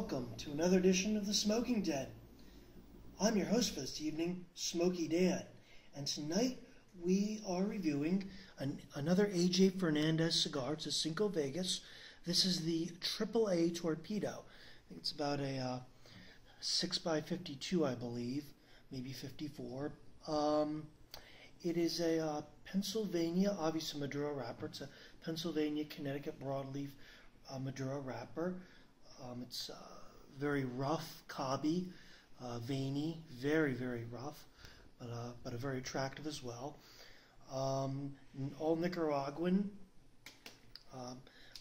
welcome to another edition of The Smoking Den. I'm your host for this evening, Smoky Dan, and tonight we are reviewing another AJ Fernandez cigar. It's a Cinco Vegas. This is the AAA Torpedo. I think it's about a 6x52, I believe, maybe 54. It is a Pennsylvania, obviously Maduro wrapper. It's a Pennsylvania, Connecticut broadleaf Maduro wrapper. It's very rough, cobby, veiny, very, very rough, but very attractive as well. All Nicaraguan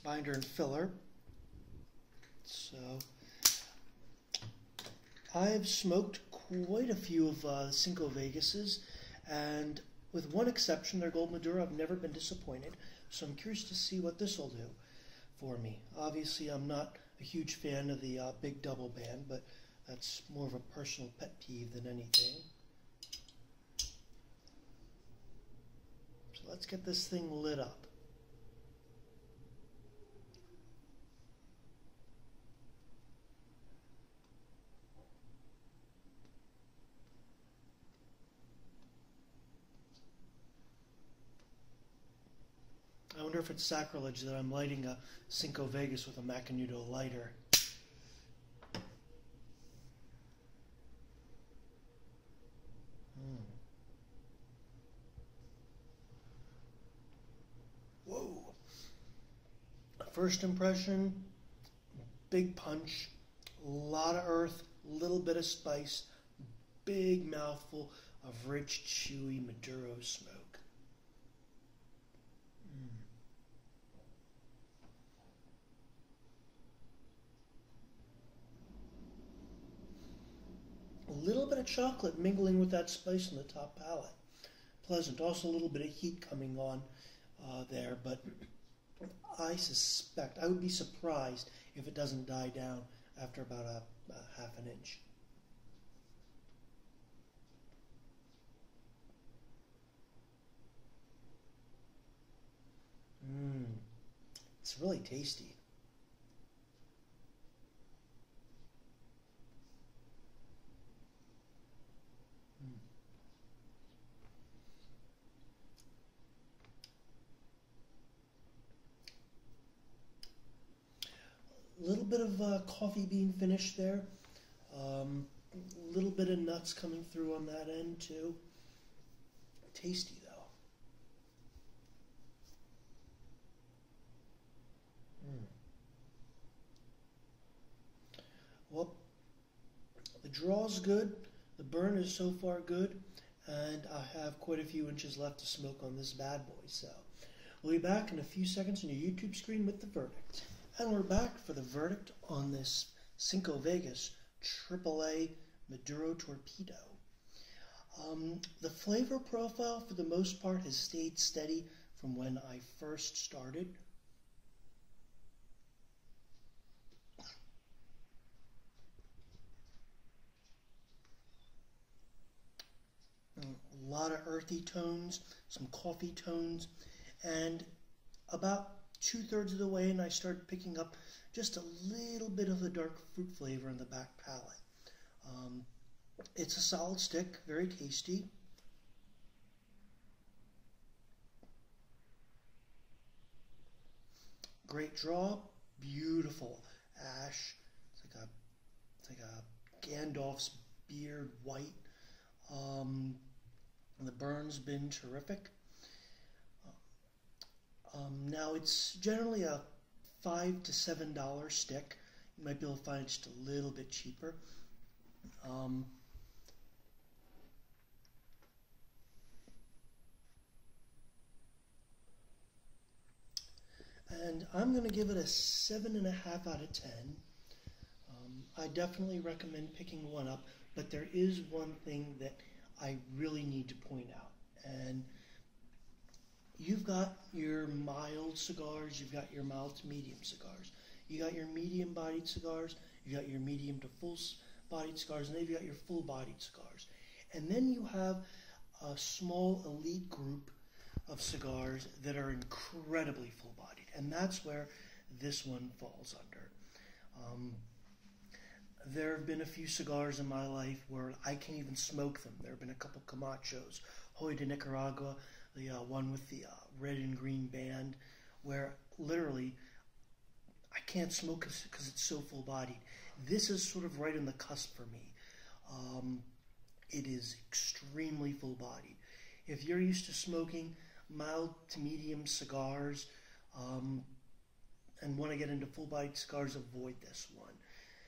binder and filler. So I've smoked quite a few of Cinco Vegases, and with one exception, their Gold Maduro, I've never been disappointed. So I'm curious to see what this will do for me. Obviously, I'm not a huge fan of the big double band, but that's more of a personal pet peeve than anything. So let's get this thing lit up. I wonder if it's sacrilege that I'm lighting a Cinco Vegas with a Macanudo lighter. Whoa. First impression, big punch, a lot of earth, a little bit of spice, big mouthful of rich, chewy Maduro smoke. A little bit of chocolate mingling with that spice on the top palate. Pleasant. Also a little bit of heat coming on there, but I suspect, I would be surprised if it doesn't die down after about a half an inch. It's really tasty. A little bit of coffee bean finish there. A little bit of nuts coming through on that end too. Tasty though. Well, the draw's good. The burn is so far good. And I have quite a few inches left to smoke on this bad boy. So we'll be back in a few seconds on your YouTube screen with the verdict. And we're back for the verdict on this Cinco Vegas AAA Maduro Torpedo. The flavor profile, for the most part, has stayed steady from when I first started. A lot of earthy tones, some coffee tones, and about 2/3 of the way, and I started picking up just a little bit of the dark fruit flavor in the back palate. It's a solid stick, very tasty. Great draw, beautiful ash. It's like a Gandalf's beard white. And the burn's been terrific. Now it's generally a $5 to $7 stick. You might be able to find it just a little bit cheaper. And I'm going to give it a 7.5 out of 10. I definitely recommend picking one up, but there is one thing that I really need to point out. And you've got your mild cigars, you've got your mild to medium cigars, you got your medium bodied cigars, you got your medium to full bodied cigars, and then you've got your full bodied cigars. And then you have a small elite group of cigars that are incredibly full bodied, and that's where this one falls under. There have been a few cigars in my life where I can't even smoke them. There have been a couple Camachos, Hoy de Nicaragua, the one with the red and green band, where literally I can't smoke because it's so full-bodied. This is sort of right in the cusp for me. It is extremely full-bodied. If you're used to smoking mild to medium cigars and want to get into full-bodied cigars, avoid this one.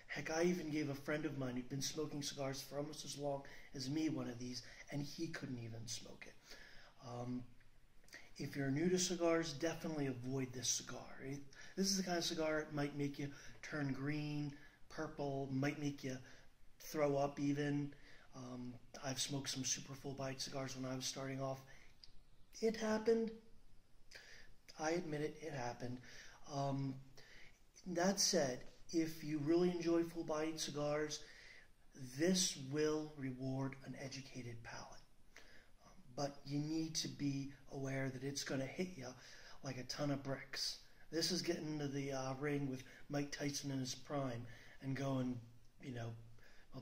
Heck, I even gave a friend of mine who'd been smoking cigars for almost as long as me one of these, and he couldn't even smoke it. If you're new to cigars, definitely avoid this cigar. This is the kind of cigar that might make you turn green, purple, might make you throw up even. I've smoked some super full-bodied cigars when I was starting off. It happened. I admit it, it happened. That said, if you really enjoy full-bodied cigars, this will reward an educated palate. But you need to be aware that it's going to hit you like a ton of bricks. This is getting into the ring with Mike Tyson in his prime and going, well,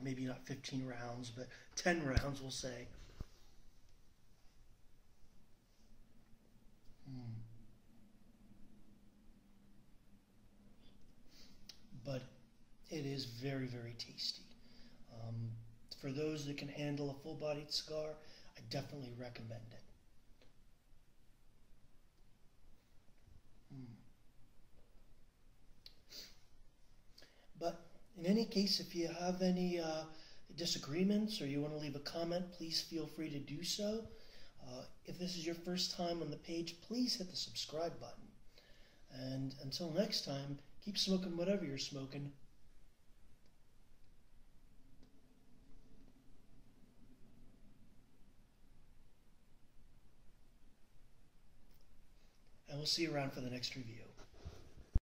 maybe not 15 rounds, but 10 rounds, we'll say. But it is very, very tasty. For those that can handle a full-bodied cigar, I definitely recommend it. But in any case, if you have any disagreements or you want to leave a comment, please feel free to do so. If this is your first time on the page, please hit the subscribe button. And until next time, keep smoking whatever you're smoking. And we'll see you around for the next review.